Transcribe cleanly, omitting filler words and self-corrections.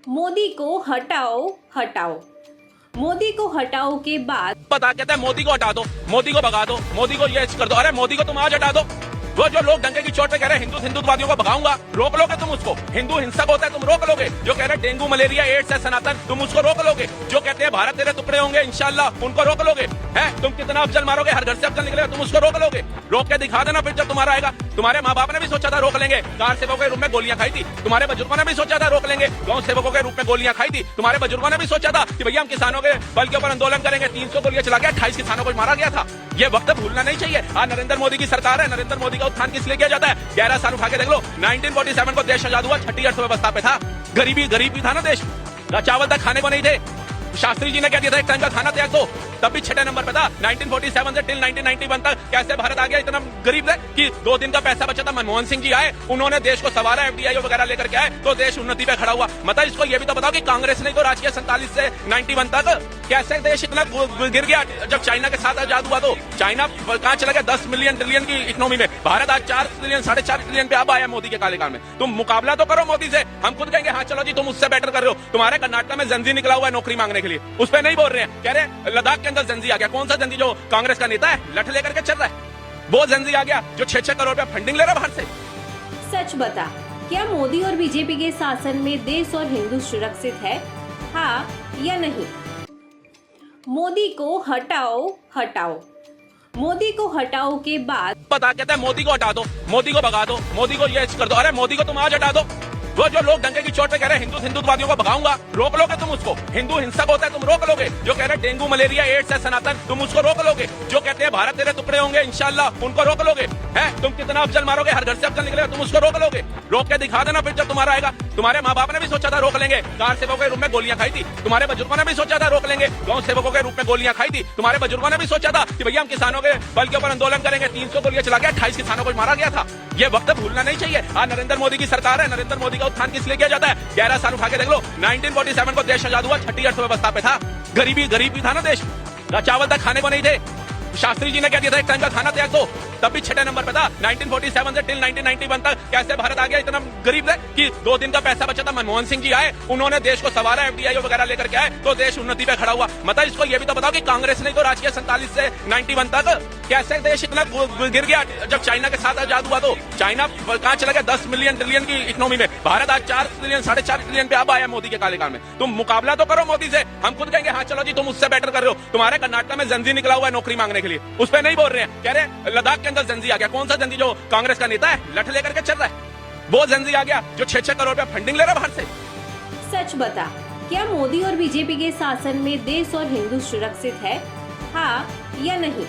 मोदी को हटाओ हटाओ। मोदी को हटाओ के बाद पता कहता है मोदी को हटा दो, मोदी को भगा दो, मोदी को ये कर दो। अरे मोदी को तुम आज हटा दो। वो जो लोग डंके की चोट पे कह रहे हैं हिंदुत्ववादियों को भगाऊंगा, रोक लोगे तुम उसको? हिंदू हिंसक होता है, तुम रोक लोगे? जो कह रहे हैं डेंगू मलेरिया एड्स है सनातन, तुम उसको रोक लोगे? जो कहते हैं भारत तेरे टुकड़े होंगे इंशाल्लाह, उनको रोक लोगे? है तुम कितना अफजल मारोगे, हर घर से अफजल निकलेगा, तुम उसको रोक लोगे? रोक के दिखा देना फिर जब तुम्हारा आएगा। तुम्हारे माँ बाप ने भी सोचा था रोक लेंगे, कार सेवकों के रूप में गोलियां खाई थी। तुम्हारे बुजुर्गों ने भी सोचा था रोक लेंगे, गांव सेवकों के रूप में गोलियां खाई थी। तुम्हारे बुजुर्गों ने भी सोचा था कि भैया हम किसानों के बल के ऊपर आंदोलन करेंगे। 300 गोलियां चला के 28 किसानों को मारा गया था। ये वक्त भूलना नहीं चाहिए। आज नरेंद्र मोदी की सरकार है, नरेंद्र मोदी का उत्थान किस लिए किया जाता है? 11 साल उठा के देख लो। 1947 को देश आजाद हुआ, छठी अर्थव्यवस्था पे था, गरीबी था ना देश, चावल तक खाने को नहीं थे। शास्त्री जी ने कह दिया था एक टाइम का खाना त्याग दो, तब भी 6 नंबर पे था। 1947 से टिल 1991 तक कैसे भारत आ गया इतना गरीब है कि 2 दिन का पैसा बचा था। मनमोहन सिंह जी आए, उन्होंने देश को संवारा, FDI वगैरह लेकर के आए, तो देश उन्नति पे खड़ा हुआ। मतलब इसको ये भी तो बताओ कि कांग्रेस ने को राज किया 47 से 91 तक, कैसे देश इतना गिर गया? जब चाइना के साथ आजाद हुआ तो चाइना कहाँ चला गया? 10 मिलियन ट्रिलियन की इकोनॉमी में, भारत आज 4 ट्रिलियन 4.5 ट्रिलियन पे अब आया मोदी के कार्यकाल में। तुम मुकाबला तो करो मोदी से। हम खुद कहेंगे हाँ चलो जी तुम उससे बेटर कर रहे हो। तुम्हारे कर्नाटक में जंजी निकला हुआ है नौकरी मांगने के लिए, उस पर नहीं बोल रहे हैं। कह रहे लद्दाख के अंदर जंजी आ गया। कौन सा जंजी? जो कांग्रेस का नेता है, लठ लेकर के चल रहा है, वो जंजी आ गया जो 6-6 करोड़ रुपया फंडिंग ले रहा है बाहर से। सच बता, क्या मोदी और बीजेपी के शासन में देश और हिंदू सुरक्षित है, हाँ या नहीं? मोदी को हटाओ हटाओ। मोदी को हटाओ के बाद पता कहता है मोदी को हटा दो, मोदी को भगा दो, मोदी को ये कर दो। अरे मोदी को तुम आज हटा दो। वो जो लोग डंके की चोट पे कह रहे हैं हिंदुत्ववादियों को भगाऊंगा, रोक लोगे तुम उसको? हिंदू हिंसक होता है, तुम रोक लोगे? जो कह रहे हैं डेंगू मलेरिया एड्स है सनातन, तुम उसको रोक लोगे? जो कहते हैं भारत तेरे टुकड़े होंगे इंशाल्लाह, उनको रोक लोगे? है तुम कितना अफजल मारोगे, हर घर से अफजल निकलेगा, तुम उसको रोक लोगे? रोक के दिखा देना फिर जब तुम्हारा आएगा। तुम्हारे माँ बाप ने भी सोचा था रोक लेंगे, कार सेवकों के रूप में गोलियां खाई थी। तुम्हारे बुजुर्गों ने भी सोचा था रोक लेंगे, गांव सेवकों के रूप में गोलियां खाई थी। तुम्हारे बुजुर्गों ने भी सोचा था कि भैया हम किसानों के बल के ऊपर आंदोलन करेंगे। 300 गोलियां चला के 28 किसानों को मारा गया था। ये वक्त भूलना नहीं चाहिए। आज नरेंद्र मोदी की सरकार है, नरेंद्र मोदी का उत्थान किस लिए किया जाता है? 11 साल उठा के देख लो। 1947 को देश आजाद हुआ, छठी अर्थव्यवस्था पे था, गरीबी था ना देश, चावल तक खाने को नहीं थे। शास्त्री जी ने कह दिया था एक टाइम का खाना त्याग दो, तब भी 6 नंबर पे था। 1947 से टिल 1991 तक कैसे भारत आ गया इतना गरीब है कि 2 दिन का पैसा बचा था। मनमोहन सिंह जी आए, उन्होंने देश को संवारा, FDI वगैरह लेकर के आए, तो देश उन्नति पे खड़ा हुआ। मतलब इसको ये भी तो बताओ कि कांग्रेस ने को राज किया 47 से 91 तक, कैसे देश इतना गिर गया? जब चाइना के साथ आजाद हुआ तो चाइना कहाँ चला गया? 10 मिलियन ट्रिलियन की इकोनॉमी में, भारत आज 4 ट्रिलियन 4.5 ट्रिलियन पे अब आया मोदी के कार्यकाल में। तुम मुकाबला तो करो मोदी से। हम खुद कहेंगे हाँ चलो जी तुम उससे बेटर कर रहे हो। तुम्हारे कर्नाटक में जंजी निकला हुआ है नौकरी मांगने के लिए, उस पर नहीं बोल रहे हैं। कह रहे लद्दाख के अंदर जंजी आ गया। कौन सा जंजी? जो कांग्रेस का नेता है, लठ लेकर के चल रहा है, वो जंजी आ गया जो 6-6 करोड़ रुपया फंडिंग ले रहा है बाहर से। सच बता, क्या मोदी और बीजेपी के शासन में देश और हिंदू सुरक्षित है, हाँ या नहीं?